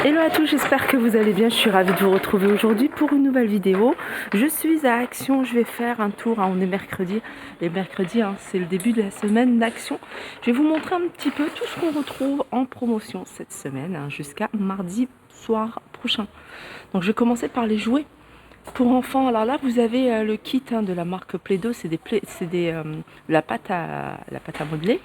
Hello à tous, j'espère que vous allez bien. Je suis ravie de vous retrouver aujourd'hui pour une nouvelle vidéo. Je suis à Action, je vais faire un tour, on est mercredi. Les mercredis, c'est le début de la semaine d'Action. Je vais vous montrer un petit peu tout ce qu'on retrouve en promotion cette semaine, jusqu'à mardi soir prochain. Donc je vais commencer par les jouets pour enfants. Alors là, vous avez le kit de la marque Play-Doh, c'est la pâte à modeler,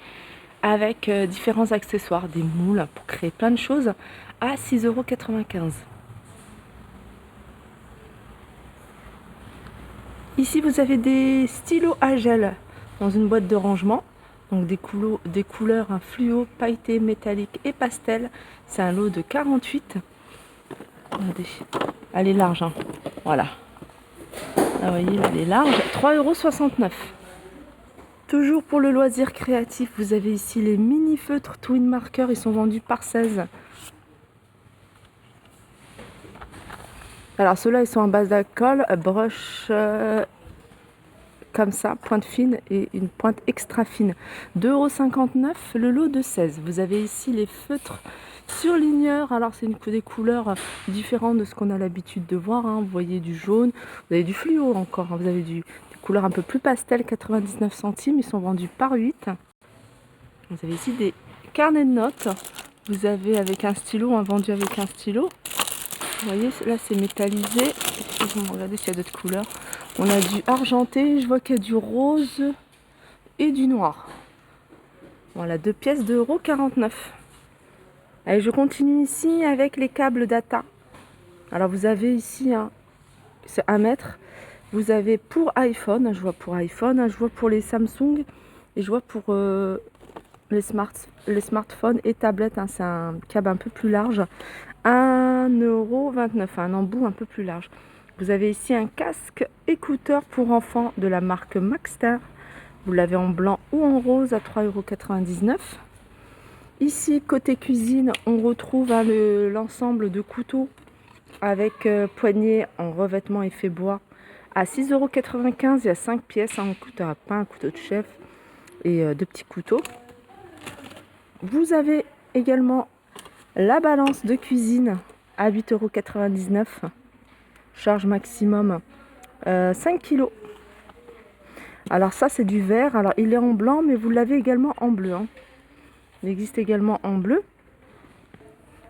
avec différents accessoires, des moules pour créer plein de choses à 6,95 €. Ici vous avez des stylos à gel dans une boîte de rangement, donc des couleurs fluo, pailleté, métallique et pastel. C'est un lot de 48. Regardez, elle est large, voilà. Ah, vous voyez, elle est large, 3,69 €. Toujours pour le loisir créatif, vous avez ici les mini feutres Twin Marker, ils sont vendus par 16. Alors ceux-là, ils sont en base d'alcool, broche comme ça, pointe fine et une pointe extra fine. 2,59 € le lot de 16. Vous avez ici les feutres surligneurs. Alors c'est des couleurs différentes de ce qu'on a l'habitude de voir. Vous voyez du jaune, vous avez du fluo encore. Vous avez des couleurs un peu plus pastel, 99 centimes. Ils sont vendus par 8. Vous avez ici des carnets de notes. Vous avez avec un stylo, vendu avec un stylo. Vous voyez, là c'est métallisé. Regardez s'il y a d'autres couleurs. On a du argenté, je vois qu'il y a du rose et du noir. Voilà, 2 pièces de 1,49 €. Allez, je continue ici avec les câbles data. Alors vous avez ici, c'est 1 mètre. Vous avez pour iPhone, je vois pour iPhone, je vois pour les Samsung et je vois pour les smartphones et tablettes. C'est un câble un peu plus large. 1,29 €, un embout un peu plus large. Vous avez ici un casque écouteur pour enfants de la marque Maxstar. Vous l'avez en blanc ou en rose à 3,99 €. Ici, côté cuisine, on retrouve l'ensemble de couteaux avec poignée en revêtement effet bois à 6,95 €. Il y a 5 pièces, un couteau à pain, un couteau de chef et 2 petits couteaux. Vous avez également la balance de cuisine à 8,99 €. Charge maximum 5 kg. Alors ça c'est du verre. Alors il est en blanc mais vous l'avez également en bleu. Il existe également en bleu.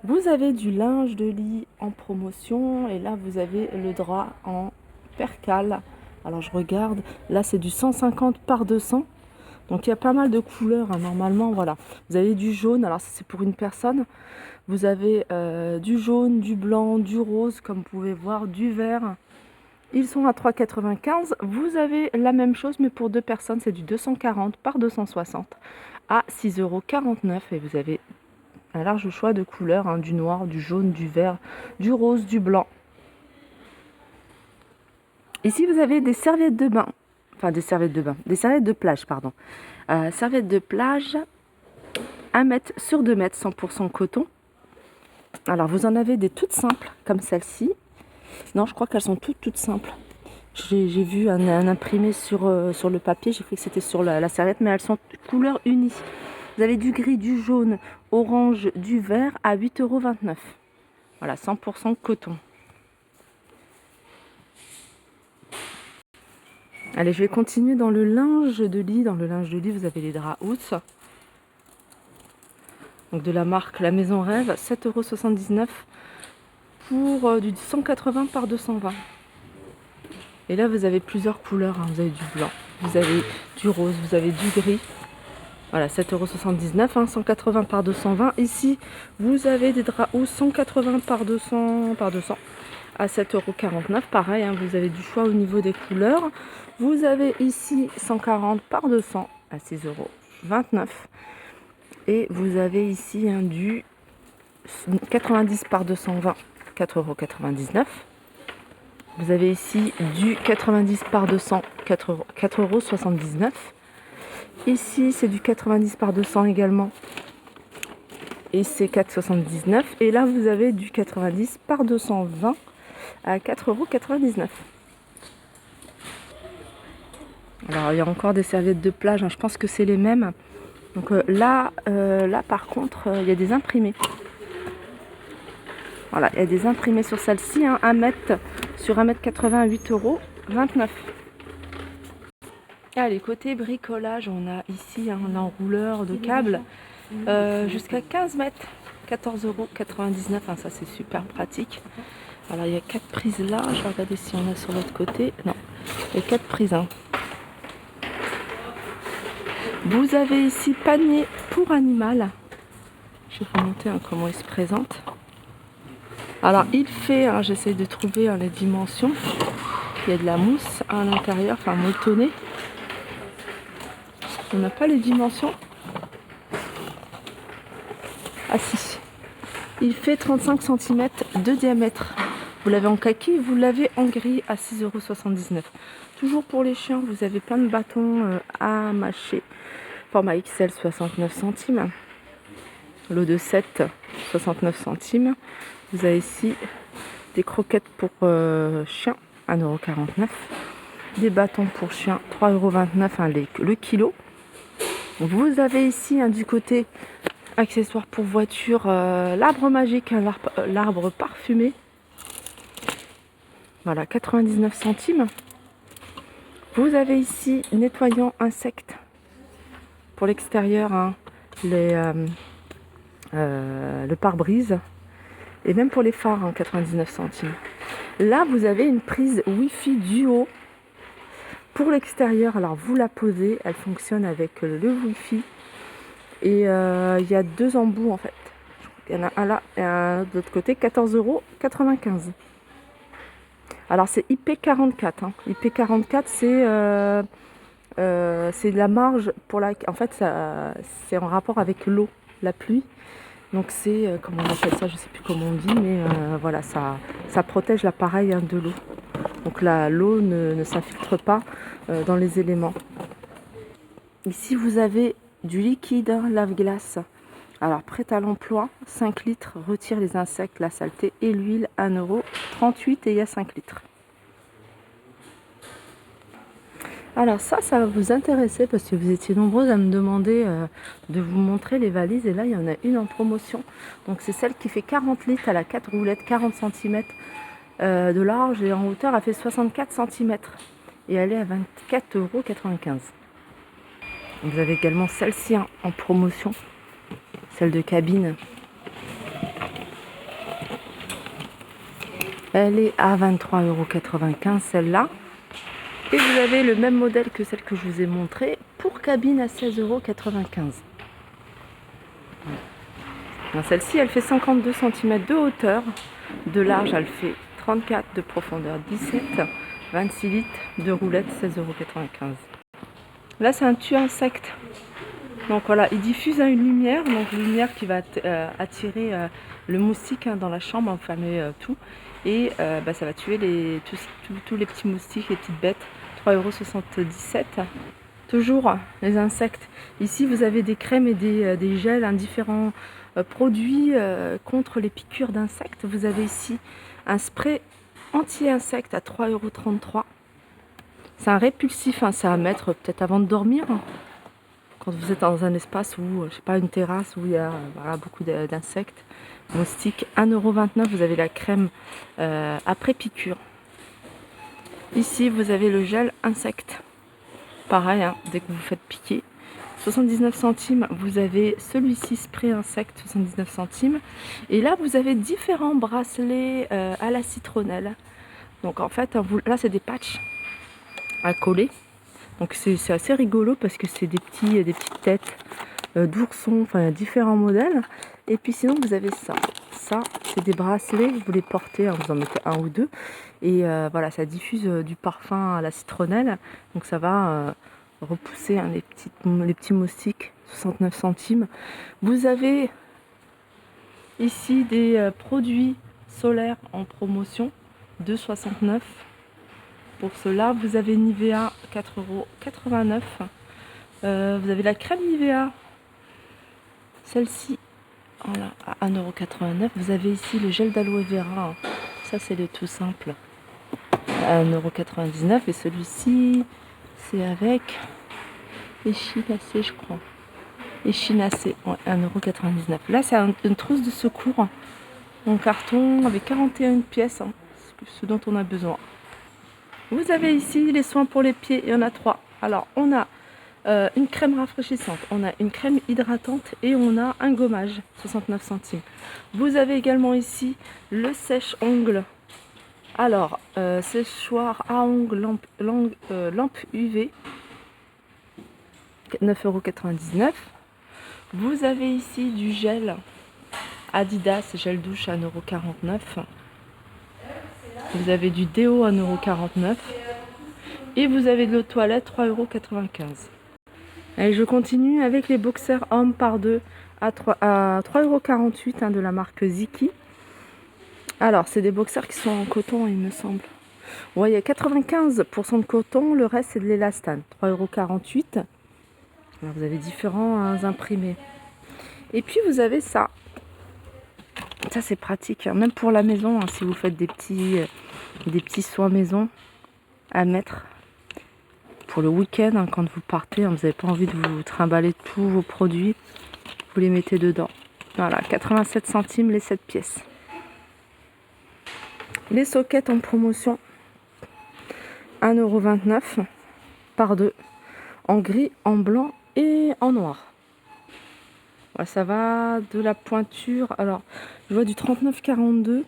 Vous avez du linge de lit en promotion et là vous avez le drap en percale. Alors je regarde, là c'est du 150 par 200. Donc il y a pas mal de couleurs normalement, voilà. Vous avez du jaune, alors ça c'est pour une personne. Vous avez du jaune, du blanc, du rose, comme vous pouvez voir, du vert. Ils sont à 3,95 €. Vous avez la même chose, mais pour 2 personnes, c'est du 240 par 260 à 6,49 € et vous avez un large choix de couleurs, du noir, du jaune, du vert, du rose, du blanc. Ici, vous avez des serviettes de bain, des serviettes de plage, pardon. Serviettes de plage, 1 mètre sur 2 mètres, 100% coton. Alors, vous en avez des toutes simples, comme celle-ci. Non, je crois qu'elles sont toutes simples. J'ai vu un imprimé sur le papier, j'ai cru que c'était sur la serviette, mais elles sont couleur unie. Vous avez du gris, du jaune, orange, du vert à 8,29 €. Voilà, 100% coton. Allez, je vais continuer dans le linge de lit. Dans le linge de lit, vous avez les draps Housse. Donc de la marque La Maison Rêve, 7,79 € pour du 180 par 220. Et là, vous avez plusieurs couleurs. Vous avez du blanc, vous avez du rose, vous avez du gris. Voilà, 7,79 €, 180 par 220. Ici, vous avez des draps Housse 180 par 200 à 7,49 €. Pareil, vous avez du choix au niveau des couleurs. Vous avez ici 140 par 200 à 6,29 €. Et vous avez ici du 90 par 220, 4,99 €. Vous avez ici du 90 par 200, 4,79 €. Ici, c'est du 90 par 200 également. Et c'est 4,79 €. Et là, vous avez du 90 par 220 à 4,99 €. Alors, il y a encore des serviettes de plage. Je pense que c'est les mêmes. Donc là par contre, il y a des imprimés. Voilà, il y a des imprimés sur celle-ci, hein, 1 mètre sur 1,80 m, 8,29 €. Allez, côté bricolage, on a ici un enrouleur de câbles jusqu'à 15 mètres, 14,99 €. Hein, ça, c'est super pratique. Alors, il y a 4 prises là. Je vais regarder si on a sur l'autre côté. Non, il y a 4 prises. Hein. Vous avez ici panier pour animal. Je vais vous montrer comment il se présente. Alors, il fait, hein, j'essaie de trouver les dimensions. Il y a de la mousse à l'intérieur, enfin molletonnée. On n'a pas les dimensions. Ah si. Il fait 35 cm de diamètre. Vous l'avez en kaki, vous l'avez en gris à 6,79 €. Toujours pour les chiens, vous avez plein de bâtons à mâcher. Format XL, 69 centimes. Lot de 7, 69 centimes. Vous avez ici des croquettes pour chiens, 1,49 €. Des bâtons pour chiens, 3,29 € le kilo. Vous avez ici du côté accessoires pour voiture, l'arbre magique, l'arbre parfumé. Voilà, 99 centimes. Vous avez ici nettoyant insectes pour l'extérieur, hein, le pare-brise et même pour les phares, hein, 99 centimes. Là, vous avez une prise Wi-Fi duo pour l'extérieur. Alors, vous la posez, elle fonctionne avec le Wi-Fi. Et il y a 2 embouts en fait. Il y en a un là et un de l'autre côté, 14,95 €. Alors c'est IP44. Hein. IP44, c'est la marge pour la. En fait, c'est en rapport avec l'eau, la pluie. Donc c'est, comment on appelle ça, je ne sais plus comment on dit, mais voilà, ça protège l'appareil, hein, de l'eau. Donc là, l'eau ne s'infiltre pas dans les éléments. Ici, vous avez du liquide, hein, lave-glace. Alors, prêt à l'emploi, 5 litres, retire les insectes, la saleté et l'huile, 1,38 € et il y a 5 litres. Alors ça va vous intéresser parce que vous étiez nombreuses à me demander de vous montrer les valises. Et là, il y en a une en promotion. Donc, c'est celle qui fait 40 litres. Elle a 4 roulettes, 40 cm de large et en hauteur, elle fait 64 cm. Et elle est à 24,95 €. Vous avez également celle-ci, hein, en promotion, celle de cabine. Elle est à 23,95 € celle-là. Et vous avez le même modèle que celle que je vous ai montrée pour cabine à 16,95 €. Celle-ci, elle fait 52 cm de hauteur, de large, elle fait 34, de profondeur 17, 26 litres, de roulette, 16,95 €. Là, c'est un tue-insecte. Donc voilà, il diffuse, hein, une lumière, donc une lumière qui va attirer le moustique, hein, dans la chambre, enfermer tout. Et ça va tuer tous les petits moustiques, les petites bêtes. 3,77 €. Toujours les insectes. Ici, vous avez des crèmes et des gels, hein, différents produits contre les piqûres d'insectes. Vous avez ici un spray anti-insectes à 3,33 €. C'est un répulsif, hein, c'est à mettre peut-être avant de dormir. Quand vous êtes dans un espace où, je sais pas, une terrasse où il y a beaucoup d'insectes, moustiques, 1,29 €. Vous avez la crème après piqûre. Ici, vous avez le gel insecte. Pareil, hein, dès que vous faites piquer. 79 centimes. Vous avez celui-ci, spray insecte, 79 centimes. Et là, vous avez différents bracelets à la citronnelle. Donc en fait, là, c'est des patchs à coller. Donc c'est assez rigolo parce que c'est des petites têtes d'oursons, enfin il y a différents modèles. Et puis sinon vous avez ça. Ça, c'est des bracelets, vous les portez, hein, vous en mettez un ou deux. Et voilà, ça diffuse du parfum à la citronnelle. Donc ça va repousser, hein, les petits moustiques, 69 centimes. Vous avez ici des produits solaires en promotion, 2,69 €. Pour cela, vous avez Nivea, 4,89 €. Vous avez la crème Nivea, celle-ci, voilà, à 1,89 €. Vous avez ici le gel d'aloe vera, hein. Ça c'est le tout simple, à 1,99 €. Et celui-ci, c'est avec échinacée, je crois. Échinacée, ouais, 1,99 €. Là, c'est une trousse de secours en carton avec 41 pièces, hein, ce dont on a besoin. Vous avez ici les soins pour les pieds, il y en a 3. Alors on a une crème rafraîchissante, on a une crème hydratante et on a un gommage, 69 centimes. Vous avez également ici le sèche-ongles. Alors, séchoir à ongles lampe UV, 9,99 €. Vous avez ici du gel Adidas, gel douche à 1,49 €. Vous avez du déo à 1,49 €. Et vous avez de l'eau de toilette, 3,95 €. Allez, je continue avec les boxers hommes par 2 à 3,48 € de la marque Ziki. Alors, c'est des boxers qui sont en coton, il me semble. Ouais, il y a 95% de coton, le reste c'est de l'élastane, 3,48 €. Alors, vous avez différents imprimés. Et puis vous avez ça. Ça c'est pratique, hein, même pour la maison, hein, si vous faites des petits soins maison à mettre pour le week-end, hein, quand vous partez, hein, vous n'avez pas envie de vous trimballer tous vos produits, vous les mettez dedans. Voilà, 87 centimes les 7 pièces. Les sockets en promotion, 1,29 € par 2, en gris, en blanc et en noir. Ouais, ça va de la pointure. Alors, je vois du 39,42.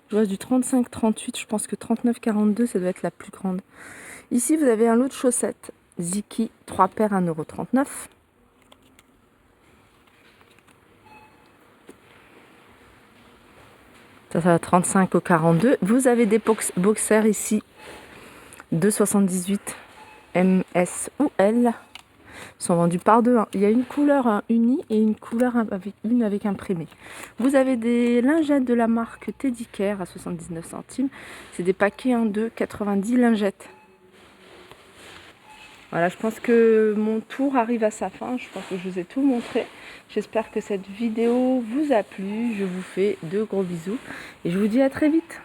Je vois du 35,38. Je pense que 39,42, ça doit être la plus grande. Ici, vous avez un lot de chaussettes. Ziki, 3 paires, 1,39 €. Ça va 35,42. Vous avez des boxers ici, 2,78 MS ou L. Ils sont vendus par 2. Il y a une couleur unie et une couleur avec imprimé. Vous avez des lingettes de la marque Teddy Care à 79 centimes. C'est des paquets 2, 90 lingettes. Voilà, je pense que mon tour arrive à sa fin. Je pense que je vous ai tout montré. J'espère que cette vidéo vous a plu. Je vous fais de gros bisous et je vous dis à très vite.